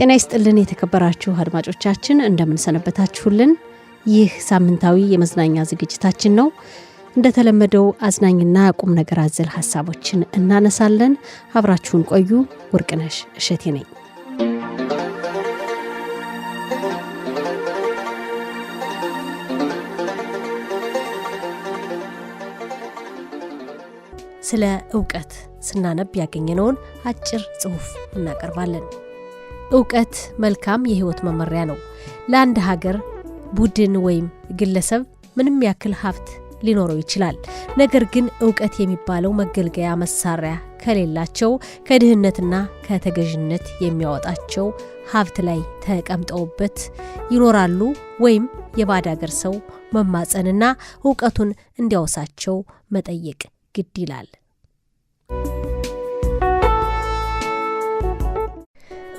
ጤና ይስጥልን የተከበራችሁ አድማጮቻችን እንደምን ሰነበታችሁልን? ይህ ሳምንታዊ የመዝናኛ ዝግጅታችን ነው። እንደተለመደው አዝናኝና ቁም ነገር አዘል ሐሳቦችን እናነሳለን። አብራችሁን ቆዩ። ወርቅነሽ እሸቴ ነኝ። ስለ ዕውቀት ስናነብ ያገኘነውን አጭር ጽሑፍ እናቀርባለን። ዕውቀት መልካም የህይወት መመሪያ ነው። ለአንድ ሀገር፣ ቡድን ወይም ግለሰብ ምንም ያክል ሀብት ሊኖረው ይችላል። ነገር ግን ዕውቀት የሚባለው መገልገያ መሳሪያ ከሌላቸው ከድህነትና ከተገዥነት የሚያወጣቸው ሀብት ላይ ተቀምጠውበት ይኖራሉ ወይም የባዕድ ሀገር ሰው መማጸንና ዕውቀቱን እንዲያወሳቸው መጠየቅ ግድ ይላል።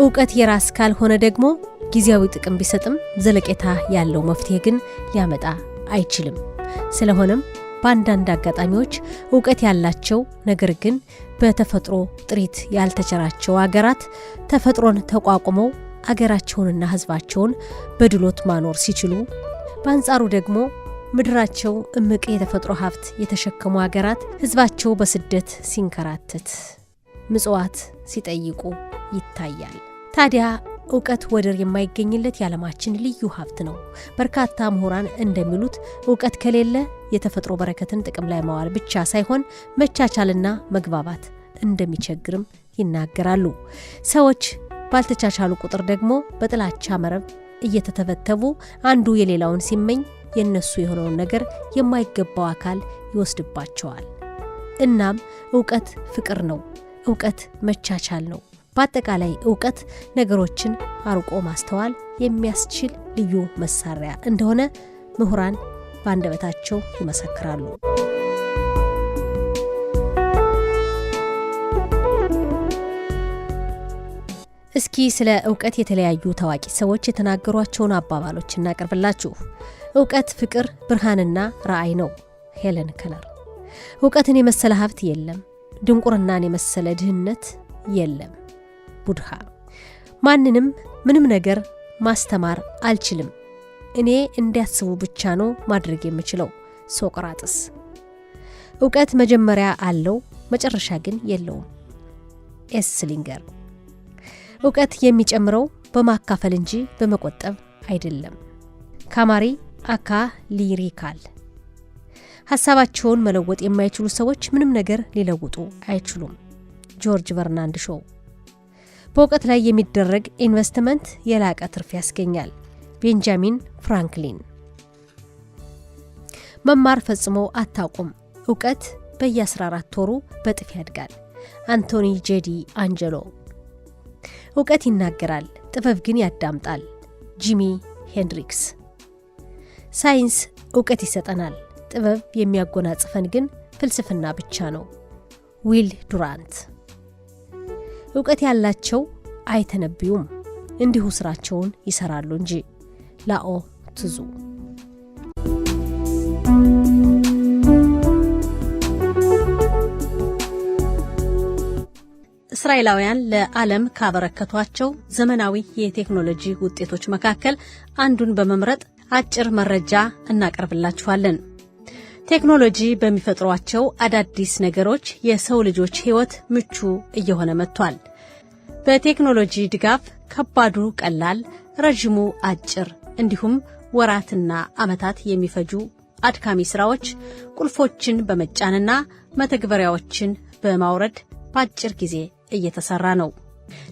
ዕውቀት የራስ ካልሆነ ደግሞ ጊዜያዊ ጥቅም ቢሰጥም ዘለቄታ ያለው መፍትሄ ግን ሊያመጣ አይችልም። ስለሆነም በአንዳንድ አጋጣሚዎች ዕውቀት ያላቸው ነገር ግን በተፈጥሮ ጥሪት ያልተቸራቸው አገራት ተፈጥሮን ተቋቁመው አገራቸውንና ሕዝባቸውን በድሎት ማኖር ሲችሉ፣ በአንጻሩ ደግሞ ምድራቸው እምቅ የተፈጥሮ ሀብት የተሸከሙ አገራት ሕዝባቸው በስደት ሲንከራተት ምጽዋት ሲጠይቁ ይታያል። ታዲያ ዕውቀት ወደር የማይገኝለት የዓለማችን ልዩ ሀብት ነው። በርካታ ምሁራን እንደሚሉት ዕውቀት ከሌለ የተፈጥሮ በረከትን ጥቅም ላይ ማዋል ብቻ ሳይሆን መቻቻልና መግባባት እንደሚቸግርም ይናገራሉ። ሰዎች ባልተቻቻሉ ቁጥር ደግሞ በጥላቻ መረብ እየተተበተቡ አንዱ የሌላውን ሲመኝ የነሱ የሆነውን ነገር የማይገባው አካል ይወስድባቸዋል። እናም ዕውቀት ፍቅር ነው። ዕውቀት መቻቻል ነው። በአጠቃላይ ዕውቀት ነገሮችን አርቆ ማስተዋል የሚያስችል ልዩ መሳሪያ እንደሆነ ምሁራን በአንደበታቸው ይመሰክራሉ። እስኪ ስለ ዕውቀት የተለያዩ ታዋቂ ሰዎች የተናገሯቸውን አባባሎች እናቀርብላችሁ። ዕውቀት ፍቅር፣ ብርሃንና ራዕይ ነው። ሄለን ከለር። ዕውቀትን የመሰለ ሀብት የለም፣ ድንቁርናን የመሰለ ድህነት የለም። ቡድሃ። ማንንም ምንም ነገር ማስተማር አልችልም፣ እኔ እንዲያስቡ ብቻ ነው ማድረግ የምችለው። ሶቅራጥስ። ዕውቀት መጀመሪያ አለው፣ መጨረሻ ግን የለውም። ኤስሊንገር። ዕውቀት የሚጨምረው በማካፈል እንጂ በመቆጠብ አይደለም። ካማሪ አካ ሊሪካል። ሐሳባቸውን መለወጥ የማይችሉ ሰዎች ምንም ነገር ሊለውጡ አይችሉም። ጆርጅ በርናንድ ሾው። በዕውቀት ላይ የሚደረግ ኢንቨስትመንት የላቀ ትርፍ ያስገኛል። ቤንጃሚን ፍራንክሊን። መማር ፈጽሞ አታቁም፣ ዕውቀት በየ14 ወሩ በጥፍ ያድጋል። አንቶኒ ጄዲ አንጀሎ። ዕውቀት ይናገራል፣ ጥበብ ግን ያዳምጣል። ጂሚ ሄንድሪክስ። ሳይንስ ዕውቀት ይሰጠናል፣ ጥበብ የሚያጎናጽፈን ግን ፍልስፍና ብቻ ነው። ዊል ዱራንት። ዕውቀት ያላቸው አይተነብዩም፣ እንዲሁ ስራቸውን ይሰራሉ እንጂ። ላኦ ትዙ። እስራኤላውያን ለዓለም ካበረከቷቸው ዘመናዊ የቴክኖሎጂ ውጤቶች መካከል አንዱን በመምረጥ አጭር መረጃ እናቀርብላችኋለን። ቴክኖሎጂ በሚፈጥሯቸው አዳዲስ ነገሮች የሰው ልጆች ሕይወት ምቹ እየሆነ መጥቷል። በቴክኖሎጂ ድጋፍ ከባዱ ቀላል፣ ረዥሙ አጭር፣ እንዲሁም ወራትና ዓመታት የሚፈጁ አድካሚ ስራዎች ቁልፎችን በመጫንና መተግበሪያዎችን በማውረድ በአጭር ጊዜ እየተሰራ ነው።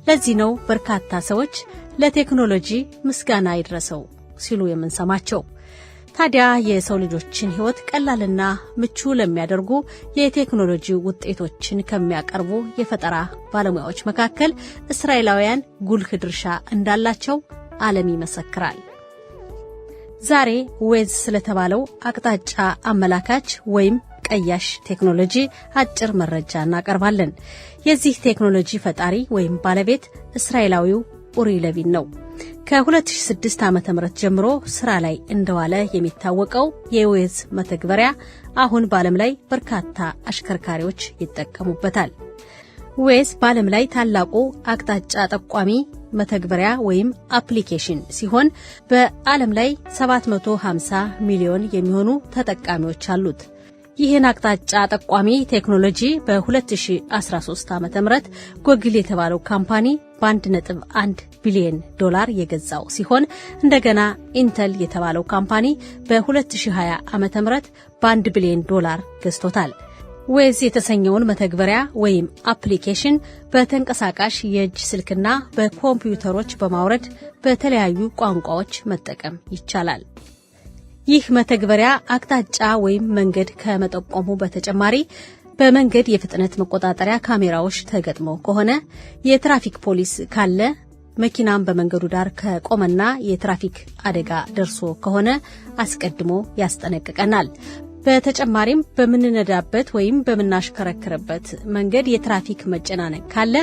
ለዚህ ነው በርካታ ሰዎች ለቴክኖሎጂ ምስጋና ይድረሰው ሲሉ የምንሰማቸው። ታዲያ የሰው ልጆችን ሕይወት ቀላልና ምቹ ለሚያደርጉ የቴክኖሎጂ ውጤቶችን ከሚያቀርቡ የፈጠራ ባለሙያዎች መካከል እስራኤላውያን ጉልህ ድርሻ እንዳላቸው ዓለም ይመሰክራል። ዛሬ ዌዝ ስለተባለው አቅጣጫ አመላካች ወይም ቀያሽ ቴክኖሎጂ አጭር መረጃ እናቀርባለን። የዚህ ቴክኖሎጂ ፈጣሪ ወይም ባለቤት እስራኤላዊው ኡሪ ለቪን ነው። ከ2006 ዓ.ም ጀምሮ ስራ ላይ እንደዋለ የሚታወቀው የዌዝ መተግበሪያ አሁን በዓለም ላይ በርካታ አሽከርካሪዎች ይጠቀሙበታል። ዌዝ በዓለም ላይ ታላቁ አቅጣጫ ጠቋሚ መተግበሪያ ወይም አፕሊኬሽን ሲሆን በዓለም ላይ 750 ሚሊዮን የሚሆኑ ተጠቃሚዎች አሉት። ይህን አቅጣጫ ጠቋሚ ቴክኖሎጂ በ2013 ዓ.ም ጎግል የተባለው ካምፓኒ በ1.1 ቢሊዮን ዶላር የገዛው ሲሆን እንደገና ኢንተል የተባለው ካምፓኒ በ2020 ዓ.ም በ1 ቢሊዮን ዶላር ገዝቶታል። ዌዝ የተሰኘውን መተግበሪያ ወይም አፕሊኬሽን በተንቀሳቃሽ የእጅ ስልክና በኮምፒውተሮች በማውረድ በተለያዩ ቋንቋዎች መጠቀም ይቻላል። ይህ መተግበሪያ አቅጣጫ ወይም መንገድ ከመጠቆሙ በተጨማሪ በመንገድ የፍጥነት መቆጣጠሪያ ካሜራዎች ተገጥመው ከሆነ የትራፊክ ፖሊስ ካለ መኪናም በመንገዱ ዳር ከቆመና የትራፊክ አደጋ ደርሶ ከሆነ አስቀድሞ ያስጠነቅቀናል። በተጨማሪም በምንነዳበት ወይም በምናሽከረክርበት መንገድ የትራፊክ መጨናነቅ ካለ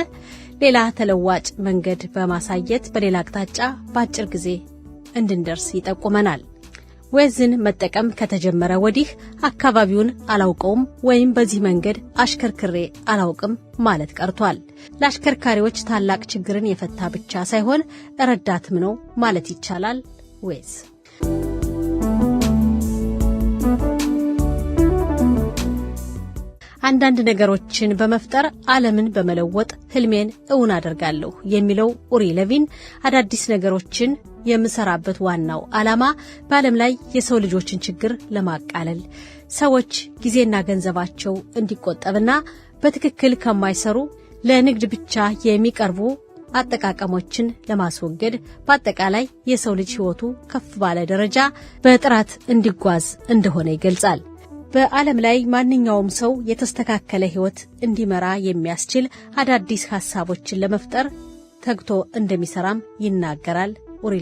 ሌላ ተለዋጭ መንገድ በማሳየት በሌላ አቅጣጫ በአጭር ጊዜ እንድንደርስ ይጠቁመናል። ዌዝን መጠቀም ከተጀመረ ወዲህ አካባቢውን አላውቀውም ወይም በዚህ መንገድ አሽከርክሬ አላውቅም ማለት ቀርቷል። ለአሽከርካሪዎች ታላቅ ችግርን የፈታ ብቻ ሳይሆን ረዳትም ነው ማለት ይቻላል። ዌዝ አንዳንድ ነገሮችን በመፍጠር ዓለምን በመለወጥ ህልሜን እውን አደርጋለሁ የሚለው ኡሪ ሌቪን አዳዲስ ነገሮችን የምሰራበት ዋናው ዓላማ በዓለም ላይ የሰው ልጆችን ችግር ለማቃለል ሰዎች ጊዜና ገንዘባቸው እንዲቆጠብና በትክክል ከማይሰሩ ለንግድ ብቻ የሚቀርቡ አጠቃቀሞችን ለማስወገድ በአጠቃላይ የሰው ልጅ ህይወቱ ከፍ ባለ ደረጃ በጥራት እንዲጓዝ እንደሆነ ይገልጻል። በዓለም ላይ ማንኛውም ሰው የተስተካከለ ህይወት እንዲመራ የሚያስችል አዳዲስ ሐሳቦችን ለመፍጠር ተግቶ እንደሚሰራም ይናገራል። ኡሪ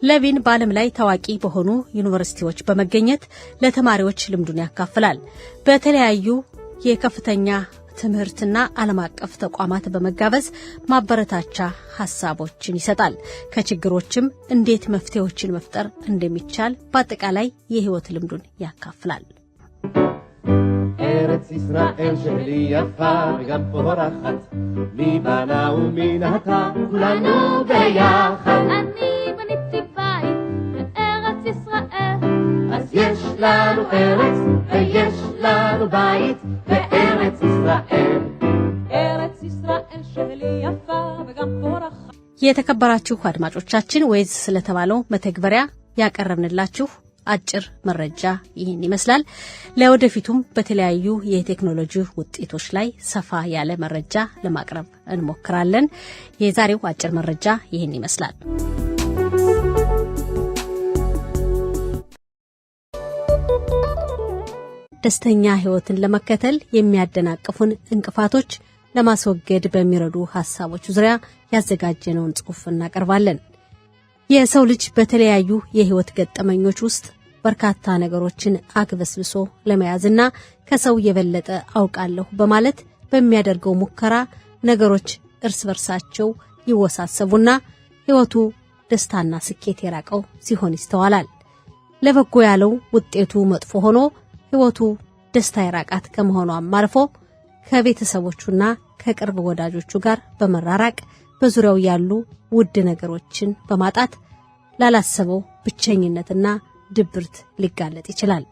ሌቪን በዓለም ላይ ታዋቂ በሆኑ ዩኒቨርሲቲዎች በመገኘት ለተማሪዎች ልምዱን ያካፍላል። በተለያዩ የከፍተኛ ትምህርትና ዓለም አቀፍ ተቋማት በመጋበዝ ማበረታቻ ሐሳቦችን ይሰጣል። ከችግሮችም እንዴት መፍትሄዎችን መፍጠር እንደሚቻል በአጠቃላይ የህይወት ልምዱን ያካፍላል። ארץ ישראל שלי יפה וגם פורחת מי בנה ומי נהתה כולנו ביחד אני בניתי בית בארץ ישראל אז יש לנו ארץ ויש לנו בית בארץ ישראל ארץ ישראל שלי יפה וגם פורחת የተከበራችሁ አድማጮቻችን ዌዝ ስለተባለው መተግበሪያ ያቀረብንላችሁ አጭር መረጃ ይህን ይመስላል። ለወደፊቱም በተለያዩ የቴክኖሎጂ ውጤቶች ላይ ሰፋ ያለ መረጃ ለማቅረብ እንሞክራለን። የዛሬው አጭር መረጃ ይህን ይመስላል። ደስተኛ ህይወትን ለመከተል የሚያደናቅፉን እንቅፋቶች ለማስወገድ በሚረዱ ሐሳቦች ዙሪያ ያዘጋጀነውን ጽሑፍ እናቀርባለን። የሰው ልጅ በተለያዩ የህይወት ገጠመኞች ውስጥ በርካታ ነገሮችን አግበስብሶ ለመያዝና ከሰው የበለጠ አውቃለሁ በማለት በሚያደርገው ሙከራ ነገሮች እርስ በርሳቸው ይወሳሰቡና ህይወቱ ደስታና ስኬት የራቀው ሲሆን ይስተዋላል። ለበጎ ያለው ውጤቱ መጥፎ ሆኖ ህይወቱ ደስታ የራቃት ከመሆኗም አልፎ ከቤተሰቦቹና ከቅርብ ወዳጆቹ ጋር በመራራቅ በዙሪያው ያሉ ውድ ነገሮችን በማጣት ላላሰበው ብቸኝነትና ድብርት ሊጋለጥ ይችላል።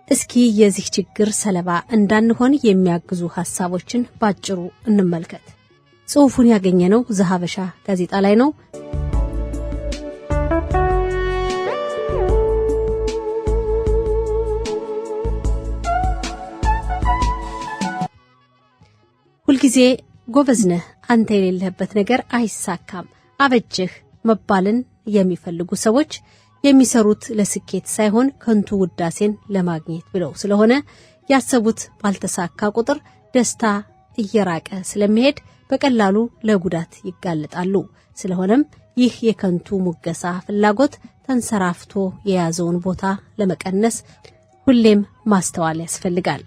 እስኪ የዚህ ችግር ሰለባ እንዳንሆን የሚያግዙ ሐሳቦችን ባጭሩ እንመልከት። ጽሑፉን ያገኘነው ዘሐበሻ ጋዜጣ ላይ ነው። ሁልጊዜ ጎበዝነህ አንተ የሌለህበት ነገር አይሳካም አበጀህ መባልን የሚፈልጉ ሰዎች የሚሰሩት ለስኬት ሳይሆን ከንቱ ውዳሴን ለማግኘት ብለው ስለሆነ ያሰቡት ባልተሳካ ቁጥር ደስታ እየራቀ ስለሚሄድ በቀላሉ ለጉዳት ይጋለጣሉ። ስለሆነም ይህ የከንቱ ሙገሳ ፍላጎት ተንሰራፍቶ የያዘውን ቦታ ለመቀነስ ሁሌም ማስተዋል ያስፈልጋል።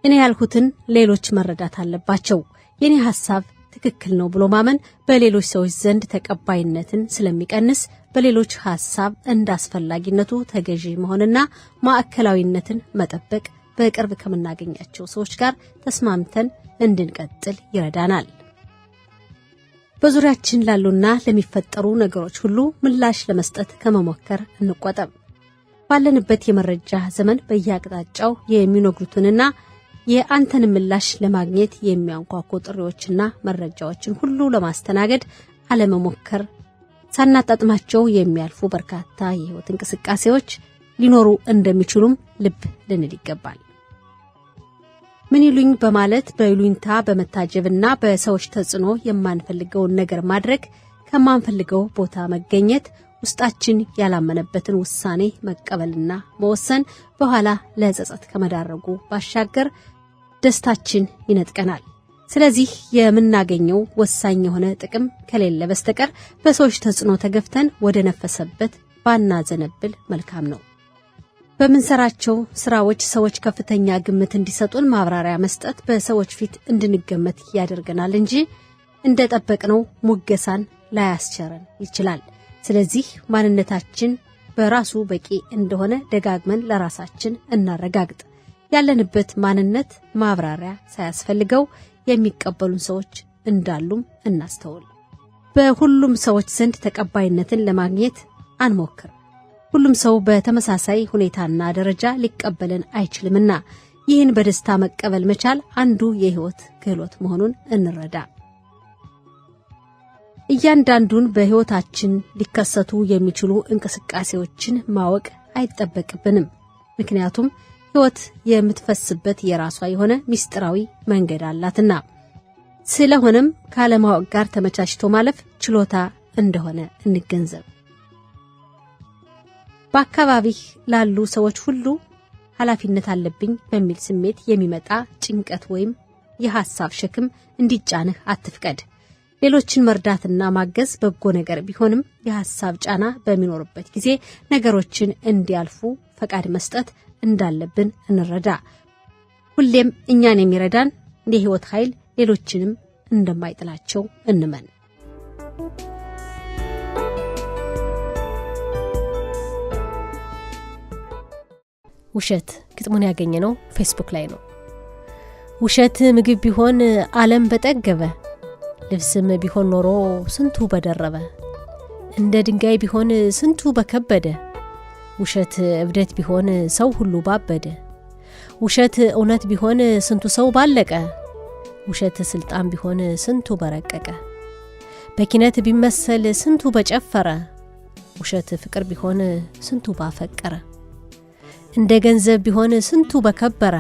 እኔ ያልኩትን ሌሎች መረዳት አለባቸው። የኔ ሐሳብ ትክክል ነው ብሎ ማመን በሌሎች ሰዎች ዘንድ ተቀባይነትን ስለሚቀንስ በሌሎች ሐሳብ እንዳስፈላጊነቱ ተገዢ መሆንና ማዕከላዊነትን መጠበቅ በቅርብ ከምናገኛቸው ሰዎች ጋር ተስማምተን እንድንቀጥል ይረዳናል። በዙሪያችን ላሉና ለሚፈጠሩ ነገሮች ሁሉ ምላሽ ለመስጠት ከመሞከር እንቆጠብ። ባለንበት የመረጃ ዘመን በየአቅጣጫው የሚነግሩትንና የአንተን ምላሽ ለማግኘት የሚያንኳኩ ጥሪዎችና መረጃዎችን ሁሉ ለማስተናገድ አለመሞከር፣ ሳናጣጥማቸው የሚያልፉ በርካታ የህይወት እንቅስቃሴዎች ሊኖሩ እንደሚችሉም ልብ ልንል ይገባል። ምን ይሉኝ በማለት በይሉኝታ በመታጀብና በሰዎች ተጽዕኖ የማንፈልገውን ነገር ማድረግ፣ ከማንፈልገው ቦታ መገኘት፣ ውስጣችን ያላመነበትን ውሳኔ መቀበልና መወሰን በኋላ ለጸጸት ከመዳረጉ ባሻገር ደስታችን ይነጥቀናል። ስለዚህ የምናገኘው ወሳኝ የሆነ ጥቅም ከሌለ በስተቀር በሰዎች ተጽዕኖ ተገፍተን ወደ ነፈሰበት ባናዘነብል መልካም ነው። በምንሰራቸው ስራዎች ሰዎች ከፍተኛ ግምት እንዲሰጡን ማብራሪያ መስጠት በሰዎች ፊት እንድንገመት ያደርገናል እንጂ እንደጠበቅነው ሙገሳን ላያስቸረን ይችላል። ስለዚህ ማንነታችን በራሱ በቂ እንደሆነ ደጋግመን ለራሳችን እናረጋግጥ። ያለንበት ማንነት ማብራሪያ ሳያስፈልገው የሚቀበሉን ሰዎች እንዳሉም እናስተውል። በሁሉም ሰዎች ዘንድ ተቀባይነትን ለማግኘት አንሞክር። ሁሉም ሰው በተመሳሳይ ሁኔታና ደረጃ ሊቀበለን አይችልምና ይህን በደስታ መቀበል መቻል አንዱ የህይወት ክህሎት መሆኑን እንረዳ። እያንዳንዱን በህይወታችን ሊከሰቱ የሚችሉ እንቅስቃሴዎችን ማወቅ አይጠበቅብንም። ምክንያቱም ህይወት የምትፈስበት የራሷ የሆነ ሚስጥራዊ መንገድ አላትና። ስለሆነም ካለማወቅ ጋር ተመቻችቶ ማለፍ ችሎታ እንደሆነ እንገንዘብ። በአካባቢህ ላሉ ሰዎች ሁሉ ኃላፊነት አለብኝ በሚል ስሜት የሚመጣ ጭንቀት ወይም የሐሳብ ሸክም እንዲጫንህ አትፍቀድ። ሌሎችን መርዳትና ማገዝ በጎ ነገር ቢሆንም የሐሳብ ጫና በሚኖርበት ጊዜ ነገሮችን እንዲያልፉ ፈቃድ መስጠት እንዳለብን እንረዳ። ሁሌም እኛን የሚረዳን የህይወት ኃይል ሌሎችንም እንደማይጥላቸው እንመን። ውሸት ግጥሙን ያገኘነው ፌስቡክ ላይ ነው። ውሸት ምግብ ቢሆን ዓለም በጠገበ፣ ልብስም ቢሆን ኖሮ ስንቱ በደረበ፣ እንደ ድንጋይ ቢሆን ስንቱ በከበደ፣ ውሸት እብደት ቢሆን ሰው ሁሉ ባበደ፣ ውሸት እውነት ቢሆን ስንቱ ሰው ባለቀ፣ ውሸት ስልጣን ቢሆን ስንቱ በረቀቀ፣ በኪነት ቢመሰል ስንቱ በጨፈረ፣ ውሸት ፍቅር ቢሆን ስንቱ ባፈቀረ፣ እንደ ገንዘብ ቢሆን ስንቱ በከበረ፣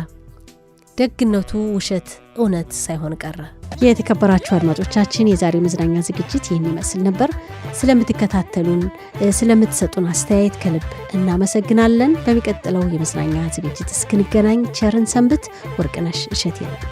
ደግነቱ ውሸት እውነት ሳይሆን ቀረ። የተከበራችሁ አድማጮቻችን የዛሬው መዝናኛ ዝግጅት ይህን ይመስል ነበር። ስለምትከታተሉን ስለምትሰጡን አስተያየት ከልብ እናመሰግናለን። በሚቀጥለው የመዝናኛ ዝግጅት እስክንገናኝ ቸርን ሰንብት። ወርቅነሽ እሸቴ ነኝ።